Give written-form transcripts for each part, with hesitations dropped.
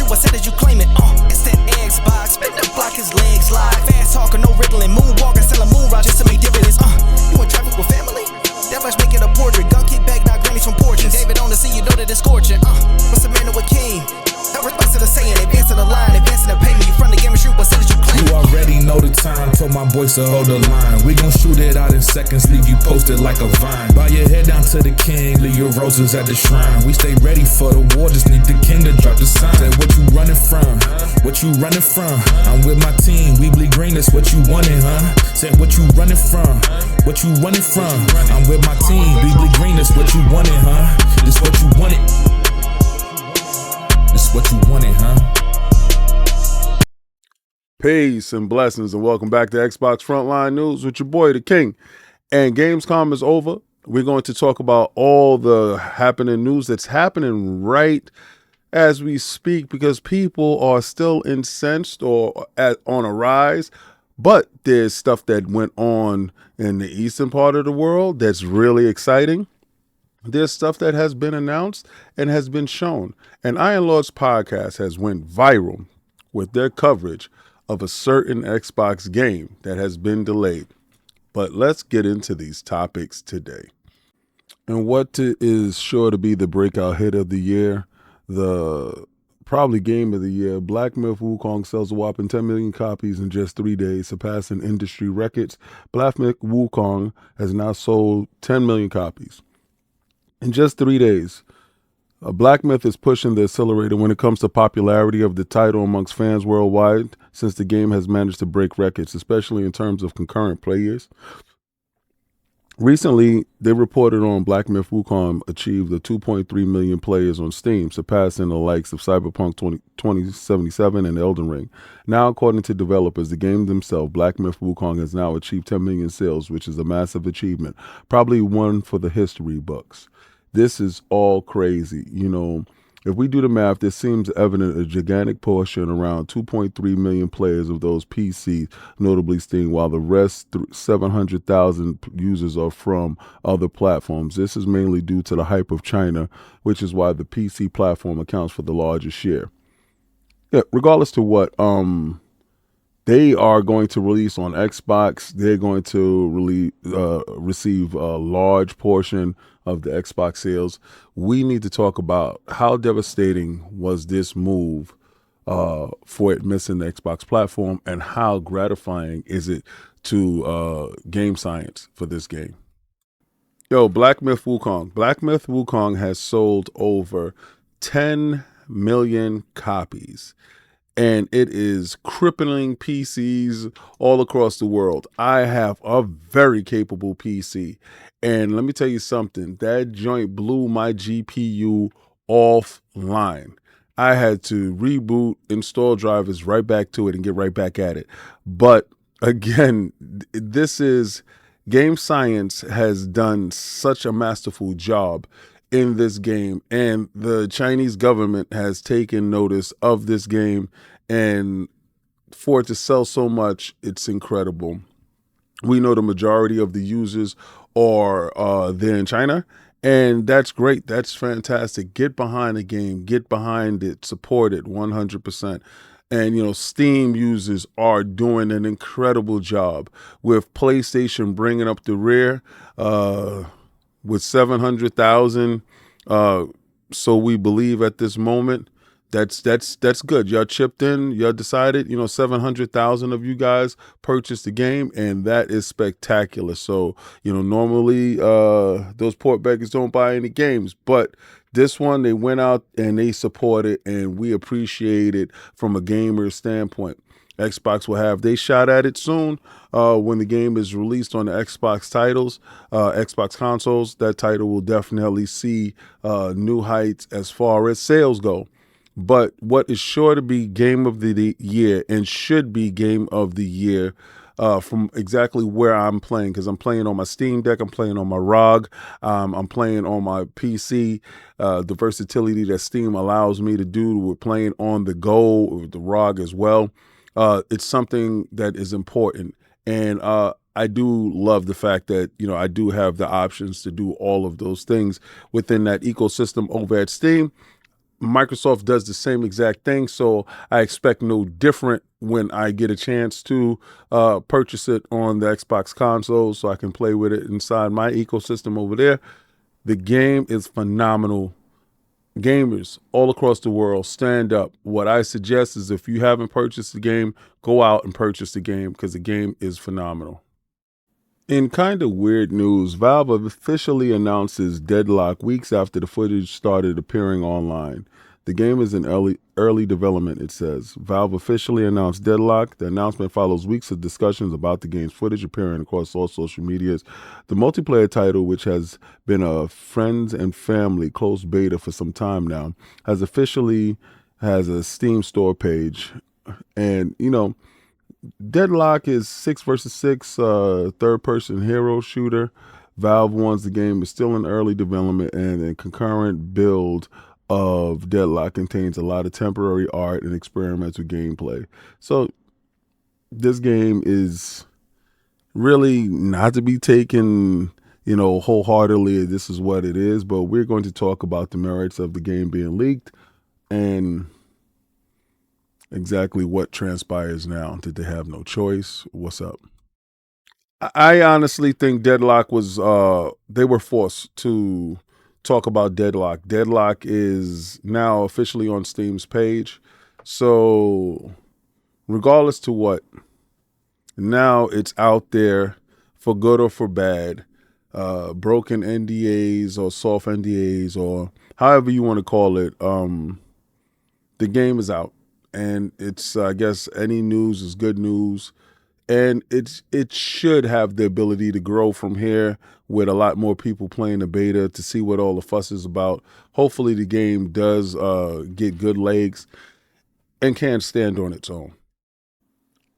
shoot, I said that you claim it. It's that Xbox, spin the block, his legs live. Fast talker, no riddling, moonwalking, selling moon rock just to make dividends. You in traffic with family? That much make it a portrait. Gun kick back, not grannies from porches. David on the scene, you know that it's scorching. What's the man with king? No response to the saying, advancing the line, advancing the payment. You front the game and shoot, what said that you claim? You already know the time, told my boys to hold the line. We gon' shoot it out in seconds, leave you posted like a vine. Bow your head down to the king, leave your roses at the shrine. We stay ready for the war, just need the king to drop the sign. Say what you running from, what you running from? I'm with my team, we bleed green, that's what you wanted, huh? Say what you running from, what you running from? I'm with my team, we bleed green, that's what you wanted, huh? This what you wanted. This what you wanted, huh? Peace and blessings, and welcome back to Xbox Frontline News with your boy, the King. And Gamescom is over. We're going to talk about all the happening news that's happening right as we speak, because people are still incensed or on a rise. But there's stuff that went on in the eastern part of the world that's really exciting. There's stuff that has been announced and has been shown. And Iron Lord's podcast has went viral with their coverage of a certain Xbox game that has been delayed. But let's get into these topics today. And what is sure to be the breakout hit of the year, the probably game of the year, Black Myth Wukong sells a whopping 10 million copies in just 3 days, surpassing industry records. Black Myth Wukong has now sold 10 million copies in just 3 days. Black Myth is pushing the accelerator when it comes to popularity of the title amongst fans worldwide, since the game has managed to break records, especially in terms of concurrent players. Recently, they reported on Black Myth Wukong achieved the 2.3 million players on Steam, surpassing the likes of Cyberpunk 2077 and Elden Ring. Now, according to developers, the game themselves, Black Myth Wukong has now achieved 10 million sales, which is a massive achievement, probably one for the history books. This is all crazy. You know, if we do the math, this seems evident a gigantic portion, around 2.3 million players of those PCs, notably Steam, while the rest, 700,000 users, are from other platforms. This is mainly due to the hype of China, which is why the PC platform accounts for the largest share. Yeah, regardless to what they are going to release on Xbox, they're going to receive a large portion of the Xbox sales. We need to talk about how devastating was this move for it missing the Xbox platform, and how gratifying is it to game science for this game. Yo, Black Myth Wukong. Black Myth Wukong has sold over 10 million copies. And it is crippling PCs all across the world. I have a very capable PC. And let me tell you something, that joint blew my GPU offline. I had to reboot, install drivers right back to it, and get right back at it. But again, this is, game science has done such a masterful job in this game, and the Chinese government has taken notice of this game, and for it to sell so much, it's incredible. We know the majority of the users are there in China, and that's great. That's fantastic. Get behind the game, get behind it, support it 100%. And, you know, Steam users are doing an incredible job, with PlayStation bringing up the rear, with 700,000, so we believe at this moment. That's good. Y'all chipped in. Y'all decided. 700,000 of you guys purchased the game, and that is spectacular. So normally those port beggars don't buy any games, but this one, they went out and they support it, and we appreciate it from a gamer standpoint. Xbox will have they shot at it soon when the game is released on the Xbox titles, Xbox consoles. That title will definitely see new heights as far as sales go. But what is sure to be game of the year, and should be game of the year, from exactly where I'm playing, because I'm playing on my Steam Deck, I'm playing on my ROG, I'm playing on my PC. The versatility that Steam allows me to do, we're playing on the go with the ROG as well. It's something that is important, and I do love the fact that I do have the options to do all of those things within that ecosystem over at Steam. Microsoft does the same exact thing, so I expect no different when I get a chance to purchase it on the Xbox console so I can play with it inside my ecosystem over there. The game is phenomenal. Gamers all across the world, stand up. What I suggest is if you haven't purchased the game, go out and purchase the game because the game is phenomenal. In kind of weird news, Valve officially announces Deadlock weeks after the footage started appearing online. The game is in early development, it says. Valve officially announced Deadlock. The announcement follows weeks of discussions about the game's footage appearing across all social medias. The multiplayer title, which has been a friends and family close beta for some time now, has a Steam store page. And, Deadlock is 6 versus 6 third-person hero shooter. Valve warns the game is still in early development, and a concurrent build of Deadlock contains a lot of temporary art and experimental gameplay. So this game is really not to be taken, wholeheartedly. This is what it is, but we're going to talk about the merits of the game being leaked and exactly what transpires now. Did they have no choice? What's up? I honestly think Deadlock was, they were forced to talk about Deadlock. Deadlock is now officially on Steam's page. So regardless to what, now it's out there for good or for bad. Broken NDAs or soft NDAs or however you want to call it. The game is out. And it's, I guess, any news is good news. And it should have the ability to grow from here with a lot more people playing the beta to see what all the fuss is about. Hopefully the game does get good legs and can stand on its own.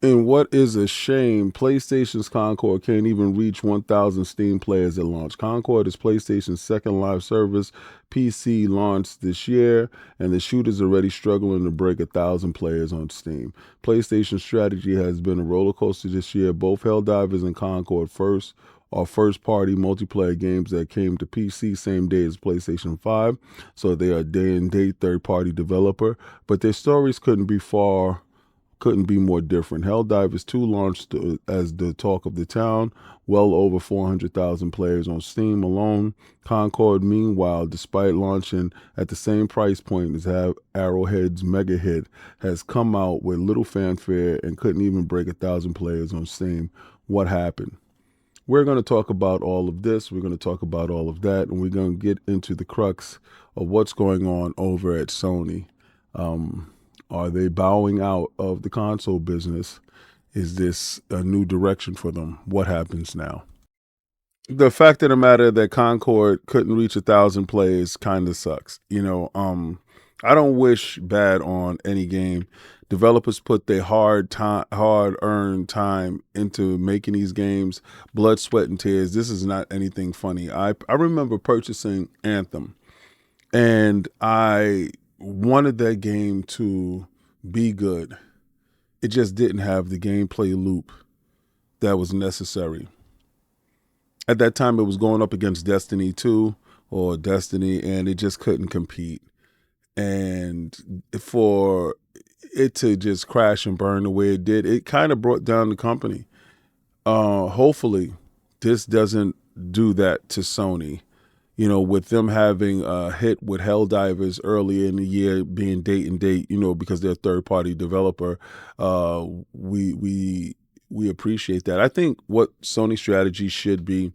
And what is a shame, PlayStation's Concord can't even reach 1,000 Steam players at launch. Concord is PlayStation's second live service. PC launched this year, and the shooter's already struggling to break 1,000 players on Steam. PlayStation's strategy has been a roller coaster this year. Both Helldivers and Concord are first-party multiplayer games that came to PC same day as PlayStation 5, so they are day-and-date third-party developer. But their stories couldn't be more different. Helldivers 2 launched as the talk of the town, well over 400,000 players on Steam alone. Concord, meanwhile, despite launching at the same price point as Arrowhead's mega hit, has come out with little fanfare and couldn't even break 1,000 players on Steam. What happened? We're going to talk about all of this. We're going to talk about all of that, and we're going to get into the crux of what's going on over at Sony. Are they bowing out of the console business? Is this a new direction for them? What happens now? The fact of the matter that Concord couldn't reach 1,000 players kind of sucks. I don't wish bad on any game. Developers put their hard-earned time into making these games, blood, sweat, and tears. This is not anything funny. I remember purchasing Anthem, and I wanted that game to be good. It just didn't have the gameplay loop that was necessary. At that time, it was going up against Destiny 2 or Destiny, and it just couldn't compete. And for it to just crash and burn the way it did, it kind of brought down the company. Hopefully, this doesn't do that to Sony. With them having a hit with Helldivers earlier in the year, being date and date, because they're a third-party developer, we appreciate that. I think what Sony's strategy should be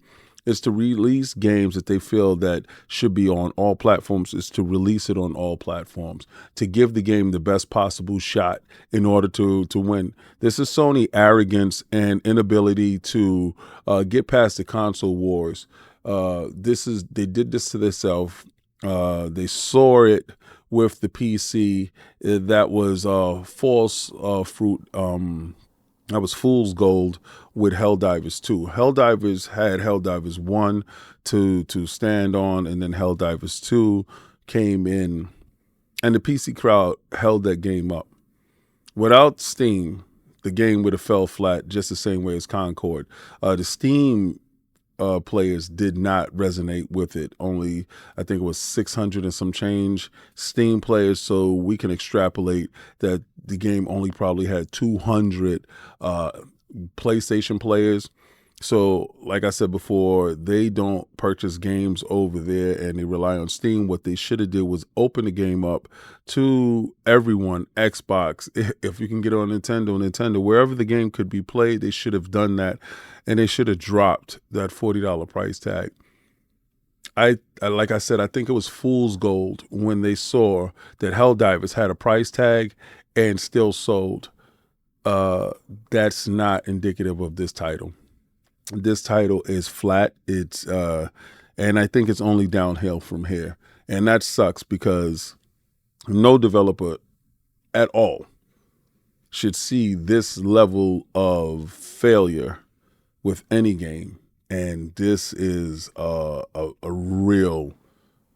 is to release games that they feel that should be on all platforms, is to release it on all platforms, to give the game the best possible shot in order to win. This is Sony arrogance and inability to get past the console wars. They did this to themselves. They saw it with the PC. That was false fruit. That was fool's gold with Helldivers 2. Helldivers had Helldivers 1 to stand on, and then Helldivers 2 came in, and the PC crowd held that game up. Without Steam, the game would have fell flat just the same way as Concord. The Steam players did not resonate with it. Only, I think it was 600 and some change Steam players. So we can extrapolate that the game only probably had 200 PlayStation players. So, like I said before, they don't purchase games over there and they rely on Steam. What they should have did was open the game up to everyone, Xbox. If you can get it on Nintendo, wherever the game could be played, they should have done that. And they should have dropped that $40 price tag. Like I said, I think it was fool's gold when they saw that Helldivers had a price tag and still sold. That's not indicative of this title. This title is flat. It's and I think it's only downhill from here. And that sucks because no developer at all should see this level of failure with any game. And this is a real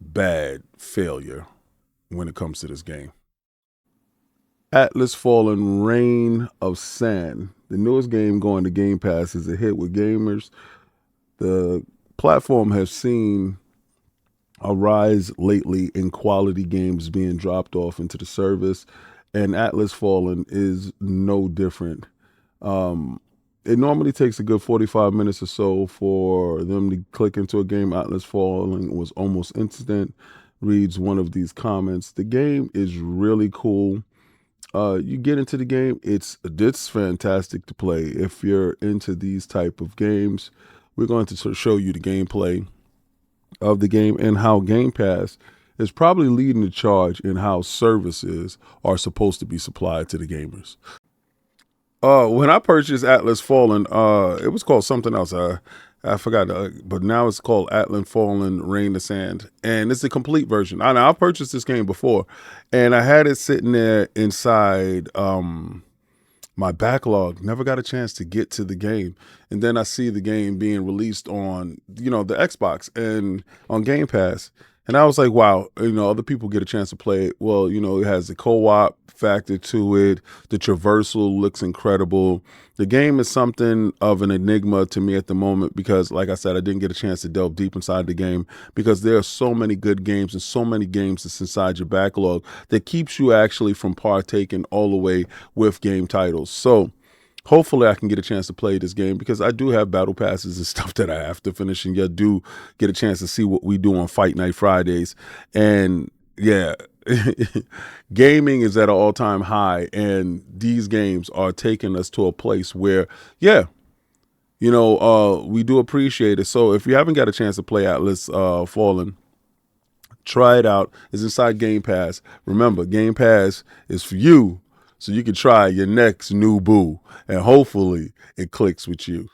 bad failure when it comes to this game. Atlas Fallen Reign of Sand. The newest game going to Game Pass is a hit with gamers. The platform has seen a rise lately in quality games being dropped off into the service, and Atlas Fallen is no different. It normally takes a good 45 minutes or so for them to click into a game. Atlas Fallen was almost instant, reads one of these comments. The game is really cool. You get into the game, it's fantastic to play. If you're into these type of games, we're going to sort of show you the gameplay of the game and how Game Pass is probably leading the charge in how services are supposed to be supplied to the gamers. When I purchased Atlas Fallen, it was called something else. I forgot, but now it's called Atlas Fallen Reign of Sand, and it's a complete version. I purchased this game before, and I had it sitting there inside my backlog. Never got a chance to get to the game, and then I see the game being released on, the Xbox and on Game Pass, and I was like, wow, other people get a chance to play it. Well, it has a co-op factor to it. The traversal looks incredible. The game is something of an enigma to me at the moment because, like I said, I didn't get a chance to delve deep inside the game because there are so many good games and so many games that's inside your backlog that keeps you actually from partaking all the way with game titles. So hopefully I can get a chance to play this game because I do have battle passes and stuff that I have to finish, and you do get a chance to see what we do on Fight Night Fridays. And yeah, gaming is at an all-time high, and these games are taking us to a place where, we do appreciate it. So if you haven't got a chance to play Atlas Fallen, try it out. It's inside Game Pass. Remember, Game Pass is for you, so you can try your next new boo, and hopefully it clicks with you.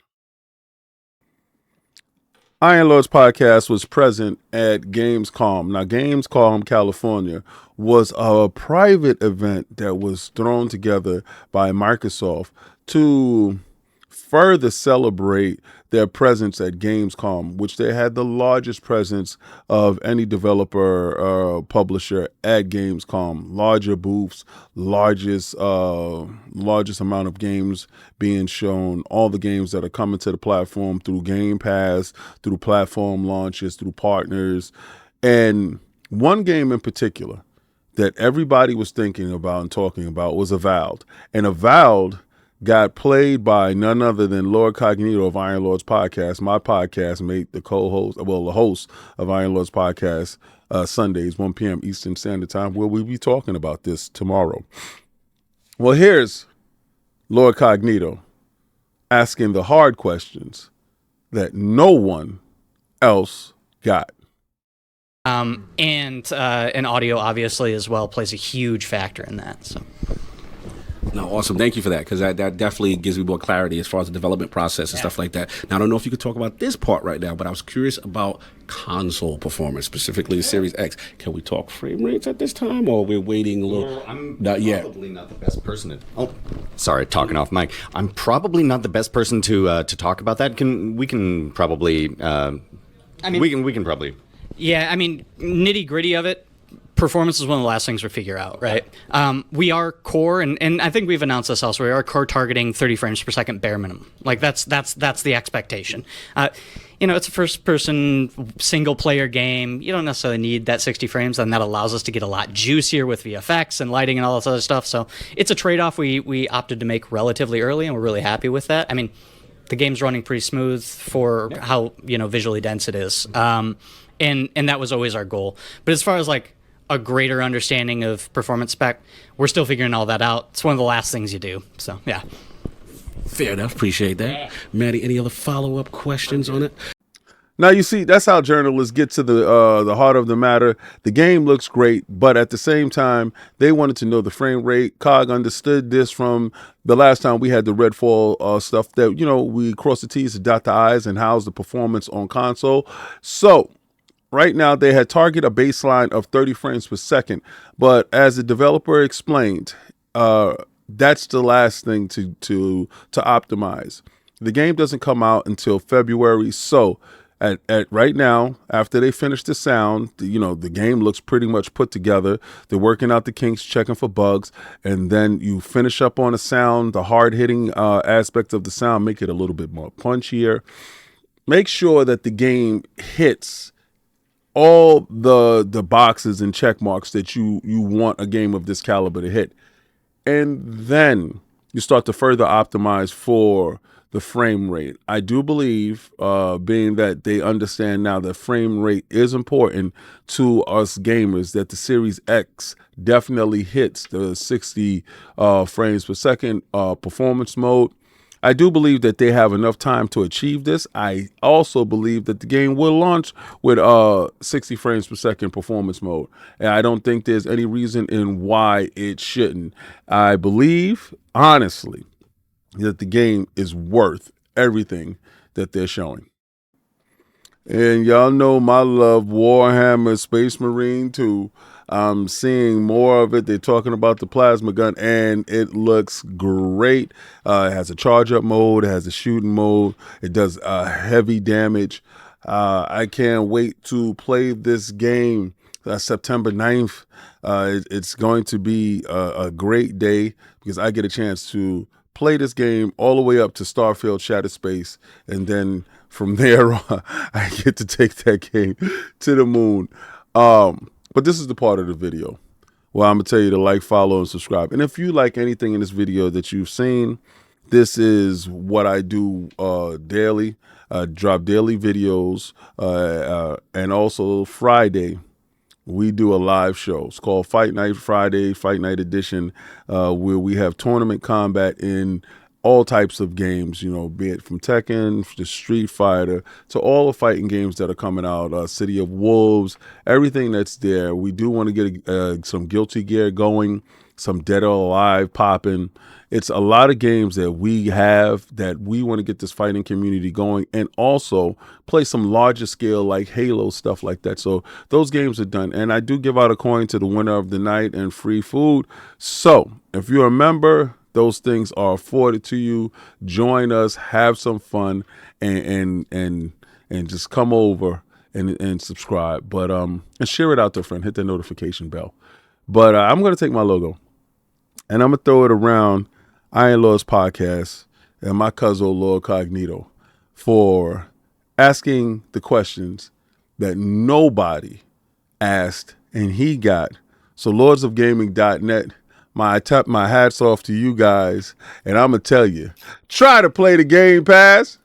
Iron Lords Podcast was present at Gamescom. Now, Gamescom California was a private event that was thrown together by Microsoft to further celebrate their presence at Gamescom, which they had the largest presence of any developer publisher at Gamescom. Larger booths, largest amount of games being shown, all the games that are coming to the platform through Game Pass, through platform launches, through partners. And one game in particular that everybody was thinking about and talking about was Avowed. And Avowed got played by none other than Lord Cognito of Iron Lords Podcast, my podcast mate, the host of Iron Lords Podcast, Sundays, 1 p.m. Eastern Standard Time, where we'll be talking about this tomorrow. Well, here's Lord Cognito asking the hard questions that no one else got. And audio, obviously, as well, plays a huge factor in that, so... No, awesome. Thank you for that, because that definitely gives me more clarity as far as the development process and stuff like that. Now, I don't know if you could talk about this part right now, but I was curious about console performance, specifically the Series X. Can we talk frame rates at this time, or we're waiting a little? Well, I'm not yet. Probably not the best person to... Oh, sorry, talking off mic. I'm probably not the best person to talk about that. We can probably... we can probably... Yeah, I mean, nitty-gritty of it, performance is one of the last things we figure out, right? We are core, and I think we've announced this elsewhere, we are core targeting 30 frames per second bare minimum. Like, that's the expectation. it's a first-person single-player game. You don't necessarily need that 60 frames, and that allows us to get a lot juicier with VFX and lighting and all this other stuff. So it's a trade-off we opted to make relatively early, and we're really happy with that. I mean, the game's running pretty smooth for how visually dense it is, and that was always our goal. But as far as like a greater understanding of performance spec, we're still figuring all that out. It's one of the last things you do. So yeah. Fair enough. Appreciate that. Maddie, any other follow-up questions on it? Now, you see, that's how journalists get to the heart of the matter. The game looks great, but at the same time, they wanted to know the frame rate. COG understood this from the last time we had the Redfall stuff that, we cross the T's to dot the I's, and how's the performance on console. So right now, they had targeted a baseline of 30 frames per second, but as the developer explained, that's the last thing to optimize. The game doesn't come out until February, so at right now, after they finish the sound, the game looks pretty much put together. They're working out the kinks, checking for bugs, and then you finish up on the sound, the hard-hitting aspect of the sound, make it a little bit more punchier. Make sure that the game hits all the boxes and check marks that you want a game of this caliber to hit. And then you start to further optimize for the frame rate. I do believe, being that they understand now that frame rate is important to us gamers, that the Series X definitely hits the 60 frames per second performance mode. I do believe that they have enough time to achieve this. I also believe that the game will launch with 60 frames per second performance mode. And I don't think there's any reason in why it shouldn't. I believe, honestly, that the game is worth everything that they're showing. And y'all know my love, Warhammer Space Marine 2. I'm seeing more of it. They're talking about the plasma gun, and it looks great. It has a charge-up mode. It has a shooting mode. It does heavy damage. I can't wait to play this game September 9th. It's going to be a great day because I get a chance to play this game all the way up to Starfield Shattered Space, and then from there on, I get to take that game to the moon. But this is the part of the video where I'm going to tell you to like, follow, and subscribe. And if you like anything in this video that you've seen, this is what I do daily. Drop daily videos. And also Friday, we do a live show. It's called Fight Night Friday, Fight Night Edition, where we have tournament combat in all types of games, be it from Tekken to Street Fighter to all the fighting games that are coming out, City of Wolves, everything that's there. We do want to get some Guilty Gear going, some Dead or Alive popping. It's a lot of games that we have that we want to get this fighting community going, and also play some larger scale like Halo, stuff like that. So those games are done. And I do give out a coin to the winner of the night and free food. So if you're a member, those things are afforded to you. Join us, have some fun, and just come over and subscribe. But and share it out to a friend. Hit the notification bell. But I'm gonna take my logo and I'm gonna throw it around Iron Lord's podcast and my cousin Lord Cognito for asking the questions that nobody asked and he got. So lordsofgaming.net. I tap my hats off to you guys, and I'm going to tell you, try to play the Game Pass.